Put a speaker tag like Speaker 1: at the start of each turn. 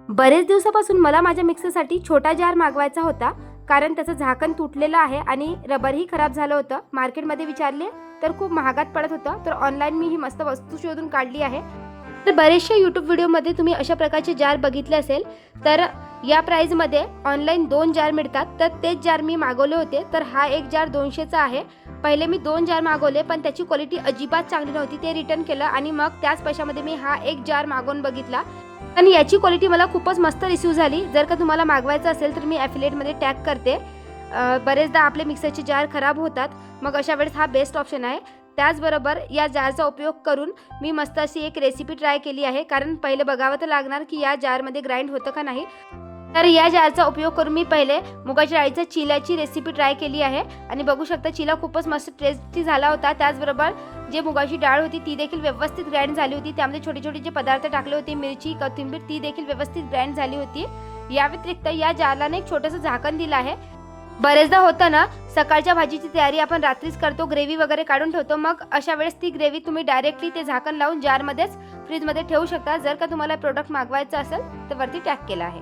Speaker 1: बरेच दिवसापासून मला माझ्या मिक्सरसाठी छोटा जार मागवायचा होता, कारण त्याचं झाकण तुटलेलं आहे आणि रबरही खराब झालं होतं. मार्केटमध्ये विचारले तर खूप महागात पडत होतं, तर ऑनलाईन मी ही मस्त वस्तू शोधून काढली आहे. तर बरेचशा यूट्यूब व्हिडिओमध्ये तुम्ही अशा प्रकारचे जार बघितले असेल. तर या प्राईजमध्ये ऑनलाईन 2 जार मिळतात. तर तेच जार मी मागवले होते. तर हा एक जार 200चा आहे. पहिले मी 2 जार मागवले, पण त्याची क्वालिटी अजिबात चांगली नव्हती. ते रिटर्न केलं आणि मग त्याच पैशामध्ये मी हा एक जार मागवून बघितला आणि याची क्वालिटी मला खूपच मस्त रिसीव झाली. जर का तुम्हाला मागवायचं असेल तर मी ॲफिलिएटमध्ये टॅग करते. बरेचदा आपले मिक्सरचे जार खराब होतात, मग अशा वेळेस हा बेस्ट ऑप्शन आहे. त्याचबरोबर या जारचा उपयोग करून मी मस्त अशी एक रेसिपी ट्राय केली आहे, कारण पहिले बघावं तर लागणार की या जारमध्ये ग्राइंड होतं का नाही. तर या जारचा उपयोग करून मी पहिले मुगाच्या डाळीच्या चिल्याची रेसिपी ट्राय केली आहे आणि बघू शकता चिला खूपच मस्त टेस्टी झाला होता. त्याचबरोबर जे मुगाची डाळ होती ती देखील व्यवस्थित ग्राइंड झाली होती. त्यामध्ये छोटे छोटे जे पदार्थ टाकले होते, मिरची, कोथिंबीर, ती देखील व्यवस्थित ग्राइंड झाली होती. या व्यतिरिक्त या जारला एक छोटंसं झाकण दिलं आहे. बरेचदा होतं ना, सकाळच्या भाजीची तयारी आपण रात्रीच करतो, ग्रेव्ही वगैरे काढून ठेवतो. मग अशा वेळेस ती ग्रेव्ही तुम्ही डायरेक्टली ते झाकण लावून जारमध्येच फ्रीजमध्ये ठेवू शकता. जर का तुम्हाला प्रोडक्ट मागवायचं असेल तर वरती टॅग केला आहे.